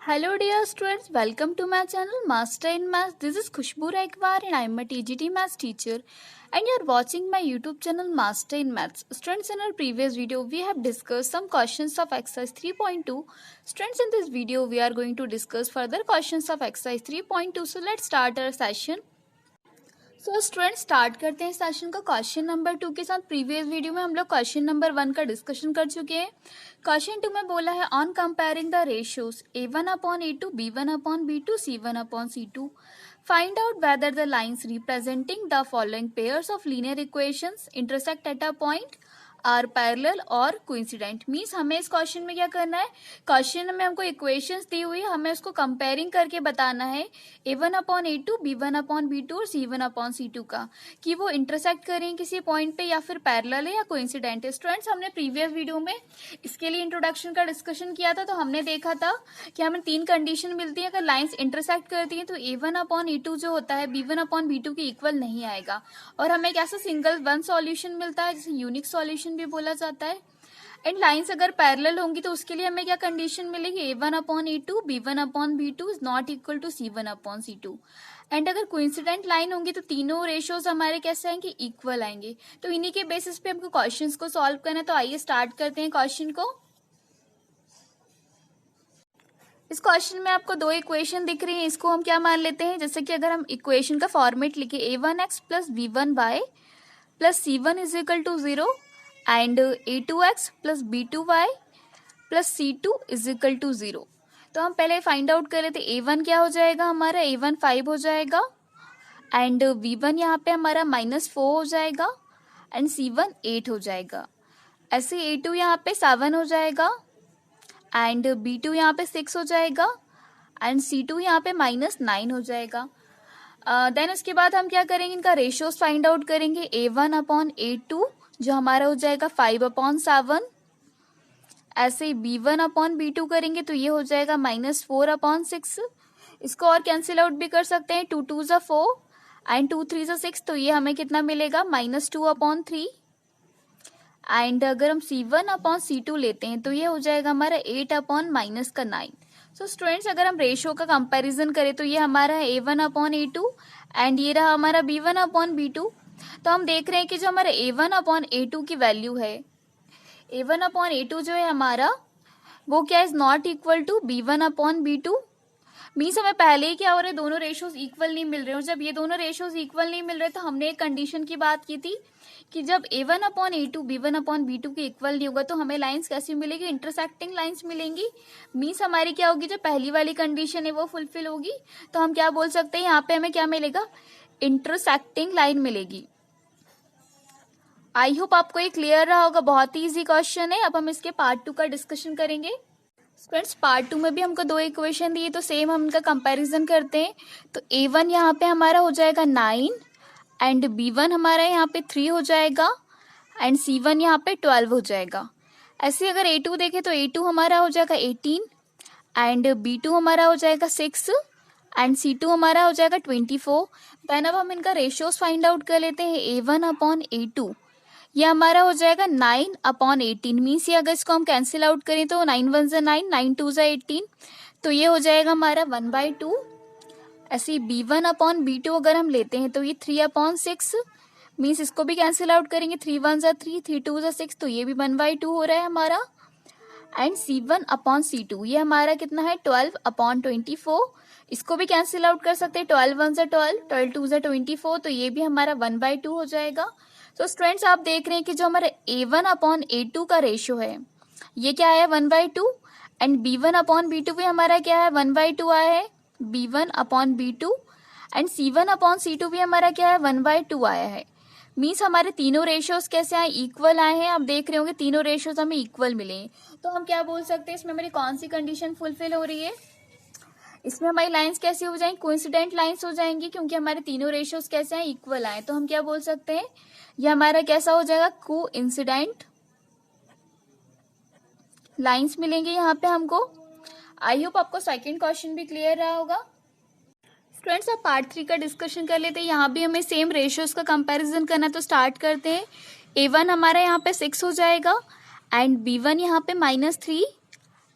Hello dear students, welcome to my channel Master in Maths. This is Khushbu Raikwar and I am a TGT Maths teacher and you are watching my YouTube channel Master in Maths. Students, in our previous video we have discussed some questions of exercise 3.2. Students, in this video we are going to discuss further questions of exercise 3.2. So let's start our session. So student start करते हैं session का question number 2 के साथ। Previous video में हम लोग question number 1 का discussion कर चुके हैं। क्वेश्चन 2 में बोला है on comparing the ratios a1/a2 b1/b2 c1/c2 find out whether the lines representing the following pairs of linear equations intersect at a point are parallel और कोइंसिडेंट। मीन्स हमें इस क्वेश्चन में क्या करना है, क्वेश्चन में हमको इक्वेशंस दी हुई है, हमें उसको कंपेयरिंग करके बताना है a1/a2 b1/b2 और c1/c2 का कि वो इंटरसेक्ट करें किसी पॉइंट पे या फिर पैरेलल है या कोइंसिडेंट है। स्टूडेंट्स, हमने प्रीवियस वीडियो में इसके लिए इंट्रोडक्शन का डिस्कशन किया था, तो हमने देखा था कि हमें 3 कंडीशन मिलती है। अगर लाइन्स इंटरसेक्ट करती है तो a1/a2 जो होता है b1/b2 के इक्वल नहीं आएगा और हमें कैसा सिंगल वन सॉल्यूशन मिलता है, जिसे यूनिक सॉल्यूशन भी बोला जाता है। एंड लाइंस अगर पैरेलल होंगी तो उसके लिए हमें क्या कंडीशन मिलेगी, a1/a2 b1/b2 is not equal to c1/c2। And अगर कोइंसिडेंट लाइन होंगी तो तीनों रेशियोज हमारे कैसे आएंगे, इक्वल आएंगे। तो इन्हीं के बेसिस पे हमको क्वेश्चंस को सॉल्व करना है। तो आइए स्टार्ट करते हैं क्वेश्चन को। इस क्वेश्चन में आपको 2 इक्वेशन दिख रही है, इसको हम क्या मान लेते हैं, जैसे कि अगर हम इक्वेशन का फॉर्मेट लिखे a1x plus b1y plus c1 is equal to 0 and a2x plus b2y plus c2 is equal to 0। तो हम पहले फाइंड आउट कर लेते हैं a1 क्या हो जाएगा, हमारा a1 5 हो जाएगा एंड b1 यहाँ पे हमारा -4 हो जाएगा एंड c1 8 हो जाएगा। ऐसे a2 यहाँ पे 7 हो जाएगा एंड b2 यहाँ पे 6 हो जाएगा एंड c2 यहाँ पे -9 हो जाएगा। देन उसके बाद हम क्या करेंगे, इनका रेशियोज फाइंड आउट करेंगे। a1/a2 जो हमारा हो जाएगा 5/7, ऐसे b1/b2 करेंगे तो ये हो जाएगा -4/6। इसको और कैंसिल आउट भी कर सकते हैं, 2 2 ज़ा 4 एंड 2 3 ज़ा 6, तो ये हमें कितना मिलेगा -2/3। एंड अगर हम c1/c2 लेते हैं तो ये हो जाएगा हमारा 8/-9। सो स्टूडेंट्स, अगर हम रेशियो का कंपैरिजन करें तो ये हमारा है a1/a2 एंड ये रहा हमारा b1/b2। तो हम देख रहे हैं कि जो हमारा a1/a2 की वैल्यू है, a1/a2 जो है हमारा वो क्या is not equal to b1/b2। Means हमें पहले ही क्या हो रहा है, दोनों रेशियोज इक्वल नहीं मिल रहे। और जब ये दोनों रेशियोज इक्वल नहीं मिल रहे तो हमने एक कंडीशन की बात की थी कि जब a1/a2 b1/b2 के इक्वल नहीं होगा तो हमें लाइंस कैसी मिलेगी, इंटरसेक्टिंग लाइंस मिलेंगी। मीन्स हमारी क्या होगी, जो पहली वाली कंडीशन है वो फुलफिल होगी। तो हम क्या बोल सकते हैं, यहाँ पे हमें क्या मिलेगा, इंटरसेक्टिंग लाइन मिलेगी। आई होप आपको ये क्लियर रहा होगा, बहुत ही इजी क्वेश्चन है। अब हम इसके पार्ट 2 का डिस्कशन करेंगे। फ्रेंड्स, पार्ट 2 में भी हमको 2 इक्वेशन दिए, तो सेम हम इनका कंपैरिजन करते हैं। तो a1 यहाँ पे हमारा हो जाएगा 9 एंड b1 हमारा यहाँ पे 3 हो जाएगा एंड c1 यहाँ पे 12 हो जाएगा। ऐसे अगर a2 देखें तो a2 हमारा हो जाएगा 18 एंड b2 हमारा हो जाएगा 6 एंड c2 हमारा हो जाएगा 24। देन अब हम इनका रेशियोज फाइंड आउट कर लेते हैं। a1/a2 ये हमारा हो जाएगा 9/18। मीन्स ये अगर इसको हम कैंसिल आउट करें तो 9 1 ज़ा 9, 9 2 ज़ा 18, तो ये हो जाएगा हमारा 1/2। ऐसे b1/b2 अगर हम लेते हैं तो ये 3/6। मीन्स इसको भी कैंसिल आउट करेंगे, 3 1 ज़ा 3, 3 2 ज़ा 6, तो ये भी 1/2 हो रहा है हमारा। एंड c1/c2 ये हमारा कितना है, 12/24। इसको भी कैंसिल आउट कर सकते हैं, 12 1 ज़ा 12, 12 2 ज़ा 24, तो ये भी हमारा 1/2 हो जाएगा। तो स्टूडेंट्स, आप देख रहे हैं कि जो हमारा a1/a2 का रेशियो है ये क्या है, 1/2 एंड b1/b2 भी हमारा क्या है, 1/2 आया है b1/b2 एंड c1/c2 भी हमारा क्या है, 1/2 आया है। मीन्स हमारे तीनों रेशियोज कैसे आए, इक्वल आए हैं। आप देख रहे होंगे तीनों रेशियोज हमें इक्वल मिले हैं। तो हम क्या बोल सकते हैं, इसमें हमारी कौन सी कंडीशन फुलफिल हो रही है, इसमें हमारी लाइंस कैसी हो जाएंगी, कोइंसिडेंट लाइंस हो जाएंगी, क्योंकि हमारे तीनों रेशियोज कैसे हैं, इक्वल आए। तो हम क्या बोल सकते हैं, ये हमारा कैसा हो जाएगा, कोइंसिडेंट लाइंस मिलेंगे यहाँ पे हमको। आई होप आपको सेकंड क्वेश्चन भी क्लियर रहा होगा। स्टूडेंट्स, अब पार्ट 3 का डिस्कशन कर लेते हैं। यहाँ भी हमें सेम रेशियोज का कंपैरिजन करना, तो स्टार्ट करते हैं। a1 हमारा यहाँ पे 6 हो जाएगा एंड b1 यहाँ पे -3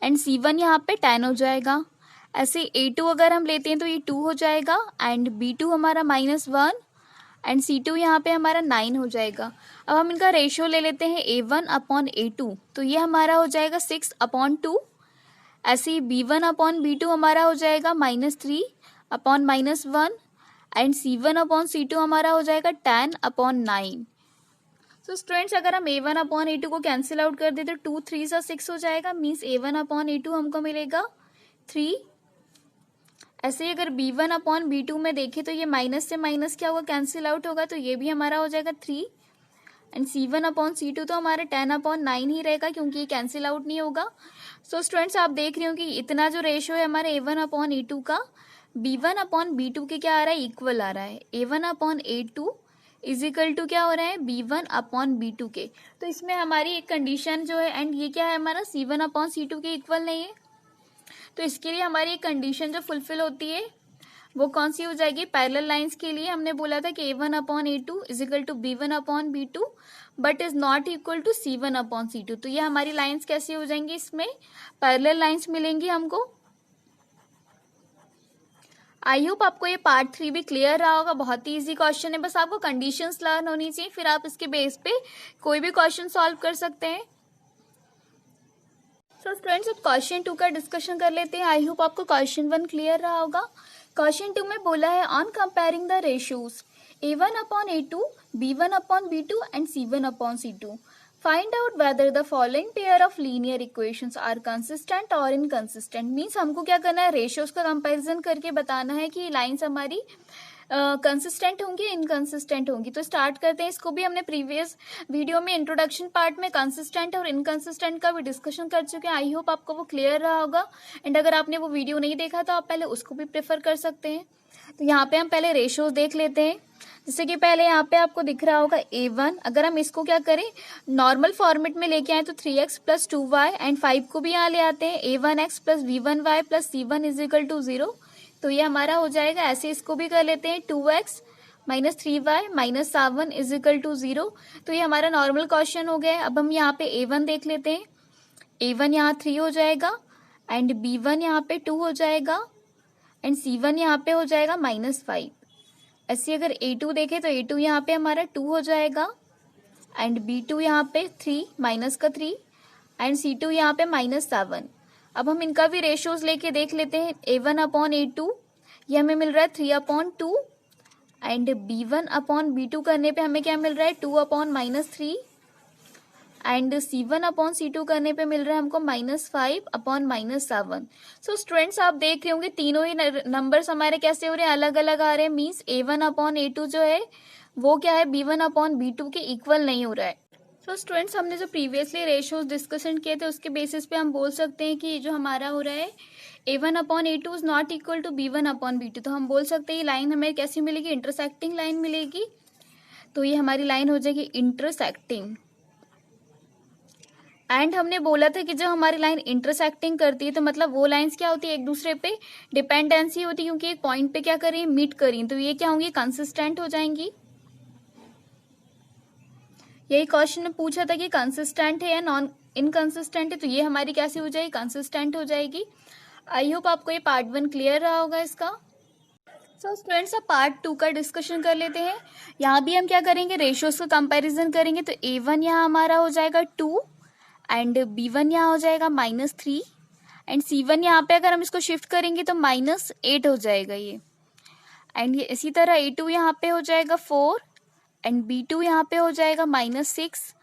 एंड c1 यहाँ पे 10 हो जाएगा। ऐसे A2 अगर हम लेते हैं तो ये 2 हो जाएगा एंड B2 हमारा -1 एंड C2 यहाँ पे हमारा 9 हो जाएगा। अब हम इनका रेशियो ले लेते हैं A1 अपॉन A2, तो ये हमारा हो जाएगा 6/2। ऐसे ही B1 अपॉन B2 हमारा हो जाएगा -3 upon -1 and C1 upon C2 हमारा हो जाएगा 10/9। तो स्टूडेंट्स अगर हम A1 अपॉन A2 को कैंसिल आउट कर दे तो 2 3 सा 6 हो जाएगा, मीन्स A1 अपॉन A2 हमको मिलेगा 3। ऐसे ही अगर B1 अपॉन B2 में देखें तो ये माइनस से माइनस क्या होगा, कैंसिल आउट होगा, तो ये भी हमारा हो जाएगा 3 एंड C1 अपॉन C2 तो हमारा 10/9 ही रहेगा क्योंकि ये कैंसिल आउट नहीं होगा। सो स्टूडेंट्स आप देख रहे हो कि इतना जो रेशियो है हमारे A1 अपॉन A2 का B1 अपॉन B2 के क्या आ रहा है, इक्वल आ रहा है। A1 upon A2 is equal to क्या हो रहा है, B1 अपॉन B2 के। तो इसमें हमारी एक कंडीशन जो है, एंड ये क्या है हमारा C1 अपॉन C2 के इक्वल नहीं है, तो इसके लिए हमारी एक कंडीशन जो फुलफिल होती है वो कौन सी हो जाएगी, पैरेलल लाइंस के लिए हमने बोला था कि A1 upon A2 is equal to B1 upon B2 but is not equal to C1 upon C2। तो ये हमारी लाइंस कैसी हो जाएंगी, इसमें पैरेलल लाइंस मिलेंगी हमको। आई होप आपको ये पार्ट 3 भी क्लियर रहा होगा। बहुत ही इजी क्वेश्चन है, बस आपको कंडीशंस लर्न होनी चाहिए, फिर आप इसके बेस पे कोई भी क्वेश्चन सॉल्व कर सकते हैं। सो स्टूडेंट्स अब क्वेश्चन 2 का डिस्कशन कर लेते हैं। आई होप आपको क्वेश्चन 1 क्लियर रहा होगा। क्वेश्चन 2 में बोला है on comparing the ratios A1 upon A2, B1 upon B2 and C1 upon C2, find out whether the following pair of linear equations are consistent और इनकंसिस्टेंट। मीन्स हमको क्या करना है, रेशियोज का कंपैरिजन करके बताना है कि लाइंस हमारी कंसिस्टेंट होंगी इनकंसिस्टेंट होंगी। तो स्टार्ट करते हैं। इसको भी हमने प्रीवियस वीडियो में इंट्रोडक्शन पार्ट में कंसिस्टेंट और इनकंसिस्टेंट का भी डिस्कशन कर चुके हैं। आई होप आपको वो क्लियर रहा होगा, एंड अगर आपने वो वीडियो नहीं देखा तो आप पहले उसको भी प्रेफर कर सकते हैं। तो यहाँ पे हम पहले रेशियोज देख लेते हैं। जैसे कि पहले यहाँ पे आपको दिख रहा होगा A1, अगर हम इसको क्या करें नॉर्मल फॉर्मेट में लेके आए तो 3x प्लस 2y एंड 5 को भी यहाँ ले आते हैं A1x plus V1y plus C1 is equal to 0, तो ये हमारा हो जाएगा। ऐसे इसको भी कर लेते हैं 2x minus 3y minus 7 is equal to 0, तो ये हमारा नॉर्मल क्वेश्चन हो गया है। अब हम यहाँ पे A1 देख लेते हैं। A1 यहाँ 3 हो जाएगा एंड B1 यहाँ पे 2 हो जाएगा एंड C1 यहाँ पे हो जाएगा -5। ऐसे अगर A2 देखें तो A2 यहाँ पे हमारा 2 हो जाएगा एंड B2 यहाँ पे 3 माइनस का 3 एंड C2 यहाँ पे -7। अब हम इनका भी रेशियोज लेके देख लेते हैं। A1 अपॉन A2 ये हमें मिल रहा है 3/2 एंड B1 अपॉन B2 करने पे हमें क्या मिल रहा है 2 upon -3 and C1 upon C2 करने पे मिल रहा है हमको -5 अपॉन -7। सो स्टूडेंट्स आप देख रहे होंगे तीनों ही नंबर्स हमारे कैसे हो रहे हैं, अलग अलग आ रहे हैं। मीन्स A1 अपॉन A2 जो है वो क्या है B1 अपॉन B2 के इक्वल नहीं हो रहा है। सो स्टूडेंट्स हमने जो प्रीवियसली रेशियोज डिस्कशन किए थे उसके बेसिस पे हम बोल सकते हैं कि जो हमारा हो रहा है A1 upon A2 is not equal to B1 upon B2, तो हम बोल सकते हैं ये लाइन हमें कैसी मिलेगी, इंटरसेक्टिंग लाइन मिलेगी। तो ये हमारी लाइन हो जाएगी इंटरसेक्टिंग। एंड हमने बोला था कि जब हमारी लाइन इंटरसेक्टिंग करती है तो मतलब वो लाइंस क्या होती है, एक दूसरे पे डिपेंडेंसी होती है, क्योंकि एक पॉइंट पे क्या करें मीट करें, तो ये क्या होंगी कंसिस्टेंट हो जाएंगी। यही क्वेश्चन में पूछा था कि कंसिस्टेंट है या नॉन इनकंसिस्टेंट है, तो ये हमारी कैसी हो जाएगी, कंसिस्टेंट हो जाएगी। आई होप आपको ये पार्ट 1 क्लियर रहा होगा इसका। सो स्टूडेंट्स अब पार्ट 2 का डिस्कशन कर लेते हैं। यहाँ भी हम क्या करेंगे, रेशियोज का कंपैरिजन करेंगे। तो A1 यहाँ हमारा हो जाएगा 2 एंड B1 यहाँ हो जाएगा -3 एंड C1 यहाँ पे अगर हम इसको शिफ्ट करेंगे तो -8 हो जाएगा ये। एंड ये इसी तरह A2 यहाँ पे हो जाएगा 4 एंड B2 यहाँ पे हो जाएगा -6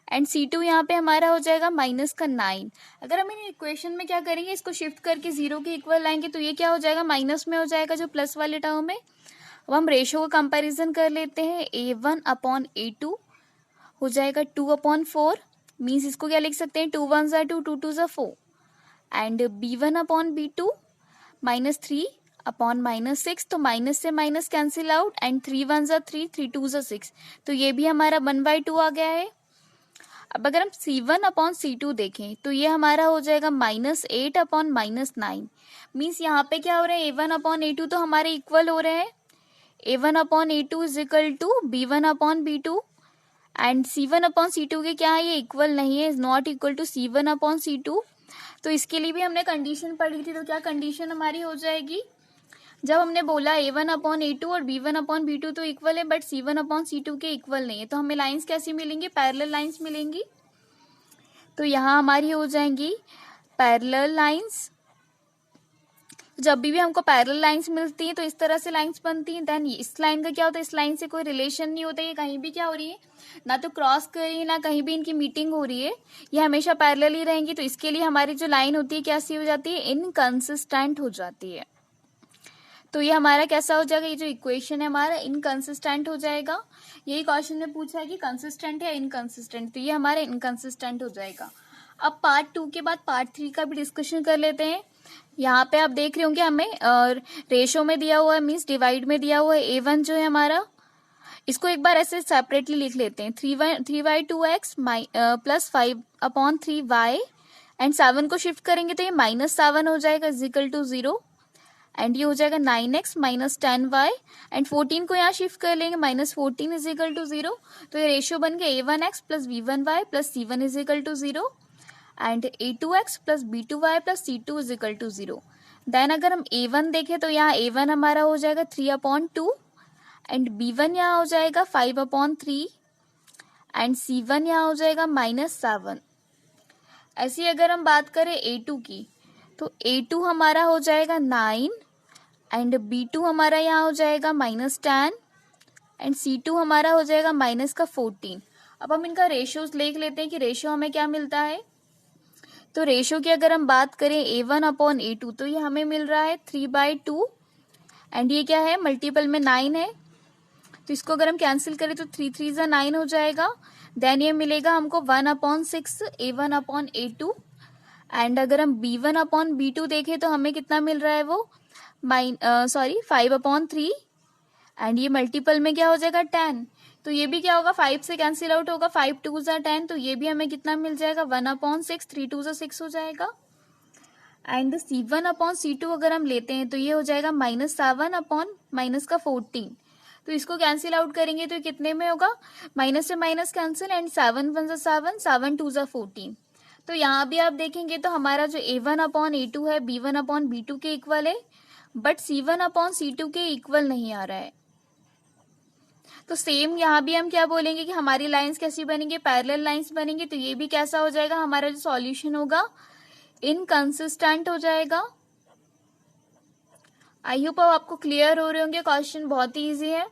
एंड C2 यहाँ पे हमारा हो जाएगा -9। अगर हम इन इक्वेशन में क्या करेंगे, इसको शिफ्ट करके 0 के इक्वल लाएंगे तो ये क्या हो जाएगा, माइनस में हो जाएगा जो प्लस वाले टर्म है। अब हम रेशियो का कंपैरिजन कर लेते हैं। A1 अपॉन A2 हो जाएगा 2/4, मीन्स इसको क्या लिख सकते हैं 2 1s are 2 2 2s are 4 and B1 upon B2 -3 upon -6, तो माइनस से minus cancel out and 3 1s are 3 3 2s are 6, तो ये भी हमारा 1/2 आ गया है। अब अगर हम C1 अपॉन C2 देखें तो ये हमारा हो जाएगा -8 अपॉन -9, मीन्स यहाँ पे क्या हो रहा है A1 अपॉन A2 तो हमारे इक्वल हो रहे हैं। A1 upon A2 is equal to B1 upon B2 and C1 upon C2 के क्या है, ये इक्वल नहीं है, is not equal to C1 upon C2 तो इसके लिए भी हमने कंडीशन पढ़ी थी, तो क्या कंडीशन हमारी हो जाएगी, जब हमने बोला A1/A2 और B1/B2 तो इक्वल है, बट C1/C2 के इक्वल नहीं है, तो हमें लाइंस कैसी मिलेंगी, पैरेलल लाइंस मिलेंगी। तो यहाँ हमारी हो जाएंगी पैरेलल लाइंस। जब भी हमको पैरेलल लाइंस मिलती है तो इस तरह से लाइंस बनती हैं। देन इस लाइन का क्या होता है, इस लाइन से कोई रिलेशन नहीं होता, ये कहीं भी क्या हो रही है, ना तो क्रॉस कर रही है ना कहीं भी इनकी मीटिंग हो रही है, ये हमेशा पैरेलल ही रहेंगी। तो इसके लिए हमारी जो लाइन होती है कैसी हो जाती है, इनकंसिस्टेंट हो जाती है। तो ये हमारा कैसा हो जाएगा, ये जो इक्वेशन है हमारा इनकंसिस्टेंट हो जाएगा। यही क्वेश्चन में पूछा है कि कंसिस्टेंट है इनकंसिस्टेंट, तो ये हमारा इनकंसिस्टेंट हो जाएगा। अब पार्ट 2 के बाद पार्ट 3 का भी डिस्कशन कर लेते हैं। यहाँ पे आप देख रहे होंगे हमें रेशो में दिया हुआ है, मीन्स डिवाइड में दिया हुआ है A1 जो है हमारा, इसको एक बार ऐसे सेपरेटली लिख लेते हैं, 3y2x प्लस 5/3y एंड 7 को शिफ्ट करेंगे तो ये -7 हो जाएगा इजिकल टू 0, एंड ये हो जाएगा 9x माइनस 10y एंड 14 को यहाँ शिफ्ट कर लेंगे, -14 इजिकल टू 0, तो ये रेशियो बन गया A1x plus B1y plus C1 is equal to 0 and A2x plus B2y plus C2 is equal to 0। Then अगर हम A1 देखें तो यहाँ A1 हमारा हो जाएगा 3/2 एंड B1 यहाँ हो जाएगा 5/3 एंड C1 यहाँ हो जाएगा -7। ऐसी अगर हम बात करें A2 की, तो A2 हमारा हो जाएगा 9 एंड B2 हमारा यहाँ हो जाएगा -10 एंड C2 हमारा हो जाएगा -14। अब हम इनका रेशियोज लिख लेते हैं कि रेशियो हमें क्या मिलता है। तो रेशियो की अगर हम बात करें A1/A2 तो ये हमें मिल रहा है 3/2 एंड ये क्या है, मल्टीपल में 9 है, तो इसको अगर हम कैंसिल करें तो 3 3 × 9 हो जाएगा। देन ये मिलेगा हमको 1/6 A1/A2 एंड अगर हम B1/B2 देखें तो हमें कितना मिल रहा है वो 5/3 एंड ये मल्टीपल में क्या हो जाएगा 10, तो ये भी क्या होगा 5 से कैंसिल आउट होगा, 5 2 × 10, तो ये भी हमें कितना मिल जाएगा 1/6, 3 2 × 6 हो जाएगा। एंड C1/C2 अगर हम लेते हैं तो ये हो जाएगा -7/14, तो इसको कैंसिल आउट करेंगे तो कितने में होगा, माइनस से माइनस कैंसिल एंड 7 1 × 7, 7 2 × 14। तो यहाँ भी आप देखेंगे तो हमारा जो A1/A2 है B1/B2 के इक्वल है, बट C1/C2 के इक्वल नहीं आ रहा है। तो सेम यहाँ भी हम क्या बोलेंगे कि हमारी लाइंस कैसी बनेंगी, पैरेलल लाइंस बनेंगी, तो ये भी कैसा हो जाएगा, हमारा जो सॉल्यूशन होगा इनकंसिस्टेंट हो जाएगा। आई होप अब आपको क्लियर हो रहे होंगे, क्वेश्चन बहुत ही ईजी है।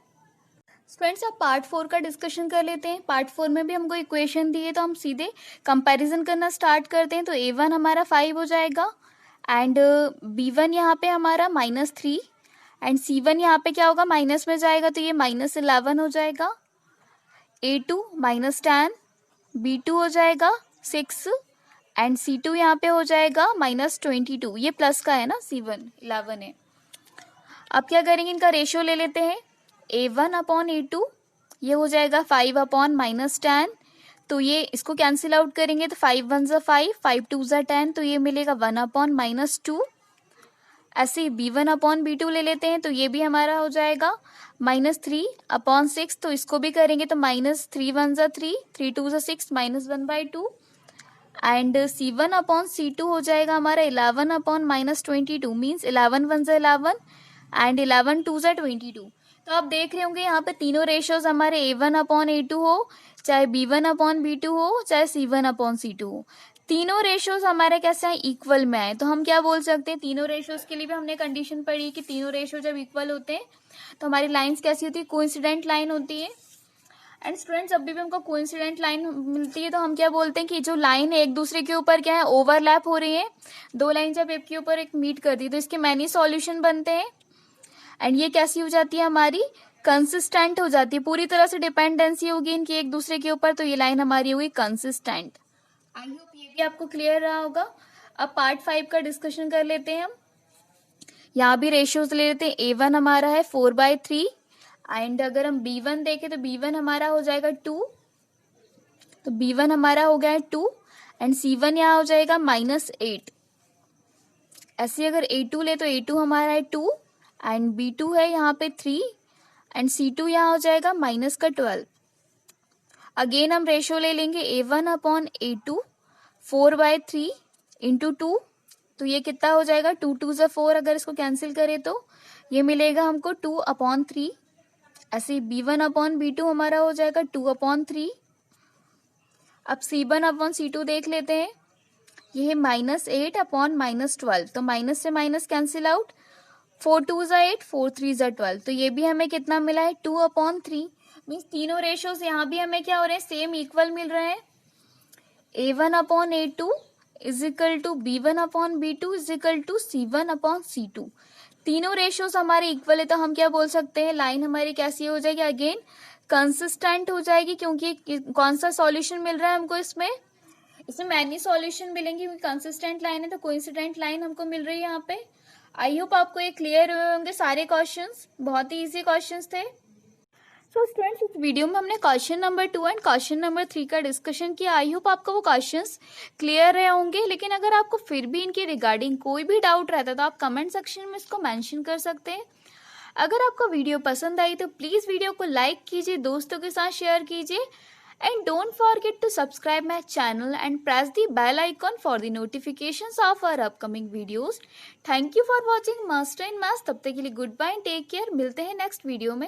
फ्रेंड्स अब पार्ट 4 का डिस्कशन कर लेते हैं। पार्ट 4 में भी हमको इक्वेशन दी है तो हम सीधे कंपैरिजन करना स्टार्ट करते हैं। तो A1 हमारा 5 हो जाएगा एंड B1 यहाँ पे हमारा -3 एंड C1 यहाँ पे क्या होगा, माइनस में जाएगा तो ये -11 हो जाएगा। A2 -10, B2 हो जाएगा 6 एंड C2 यहाँ पे हो जाएगा -22, ये प्लस का है ना, C1 11 है। अब क्या करेंगे, इनका रेशियो ले लेते हैं, A1/A2 ये हो जाएगा 5/-10, तो ये इसको कैंसिल आउट करेंगे तो 5 1 × 5, 5 2 × 10, तो ये मिलेगा 1/-2। ऐसे B1/B2 ले लेते हैं तो ये भी हमारा हो जाएगा -3/6, तो इसको भी करेंगे तो -3 1 × 3, 3 2 × 6, -1/2 एंड C1/C2 हो जाएगा हमारा 11/-22, मीन्स 11 1 × 11 एंड 11 2 × 22। तो आप देख रहे होंगे यहाँ पे तीनों रेशियोज हमारे A1/A2 हो, चाहे B1/B2 हो, चाहे C1/C2 हो, तीनों रेशियोज हमारे कैसे हैं, इक्वल में आए। तो हम क्या बोल सकते हैं, तीनों रेशियोज के लिए भी हमने कंडीशन पढ़ी कि तीनों रेशियो जब इक्वल होते हैं तो हमारी लाइंस कैसी होती है, कोइंसिडेंट लाइन होती है। एंड स्टूडेंट्स जब भी हमको कोइंसिडेंट लाइन मिलती है तो हम क्या बोलते हैं कि जो लाइन है एक दूसरे के ऊपर क्या है, ओवरलैप हो रही है। दो लाइन जब एक के ऊपर एक मीट करती है तो इसके मैनी सॉल्यूशन बनते हैं एंड ये कैसी हो जाती है, हमारी कंसिस्टेंट हो जाती है। पूरी तरह से डिपेंडेंसी होगी इनकी एक दूसरे के ऊपर, तो ये लाइन हमारी होगी कंसिस्टेंट। आई होप ये भी आपको क्लियर रहा होगा। अब पार्ट 5 का डिस्कशन कर लेते हैं हम। यहाँ भी रेशियोज ले लेते हैं। A1 हमारा है 4/3 एंड अगर हम B1 देखें तो B1 हमारा हो जाएगा 2, तो B1 हमारा हो गया है 2 एंड C1 यहाँ हो जाएगा -8। ऐसे अगर A2 ले तो A2 हमारा है 2 एंड B2 है यहाँ पे 3 एंड C2 यहाँ हो जाएगा -12। अगेन हम रेशियो ले लेंगे A1/A2 4/3 इंटू 2, तो ये कितना हो जाएगा, 2 2 ज़ा 4, अगर इसको कैंसिल करें तो ये मिलेगा हमको 2/3। ऐसे B1/B2 हमारा हो जाएगा 2/3। अब C1/C2 देख लेते हैं, ये है -8/-12, तो माइनस से माइनस कैंसिल आउट, 4 2 ज़ा 8, 4 3 ज़ा 12, तो ये भी हमें कितना मिला है 2/3। मीन्स तीनों रेशियोज यहाँ भी हमें क्या हो रहे हैं, सेम इक्वल मिल रहे हैं। A1/A2 is equal to B1/B2 is equal to C1/C2। तीनों रेशियोज हमारे इक्वल है, तो हम क्या बोल सकते हैं, लाइन हमारी कैसी हो जाएगी, अगेन कंसिस्टेंट हो जाएगी, क्योंकि कौन सा सॉल्यूशन मिल रहा है हमको, इसमें मैनी सॉल्यूशन मिलेंगे, क्योंकि कंसिस्टेंट लाइन है तो कोइंसिडेंट लाइन हमको मिल रही है यहाँ पे। आई होप आपको ये क्लियर हुए होंगे सारे क्वेश्चंस, बहुत ही इजी क्वेश्चंस थे। सो स्टूडेंट्स, इस वीडियो में हमने question number 2 and question number 3 का डिस्कशन किया। आई होप आपको वो क्वेश्चंस क्लियर रहे होंगे, लेकिन अगर आपको फिर भी इनके रिगार्डिंग कोई भी डाउट रहता है तो आप कमेंट सेक्शन में इसको मेंशन कर सकते हैं। अगर आपको वीडियो पसंद आई तो प्लीज़ वीडियो को लाइक कीजिए, दोस्तों के साथ शेयर कीजिए, and don't forget to subscribe my channel and press the bell icon for the notifications of our upcoming videos. Thank you for watching Master in Maths. तब तक के लिए गुड बाय, टेक केयर, मिलते हैं next video में।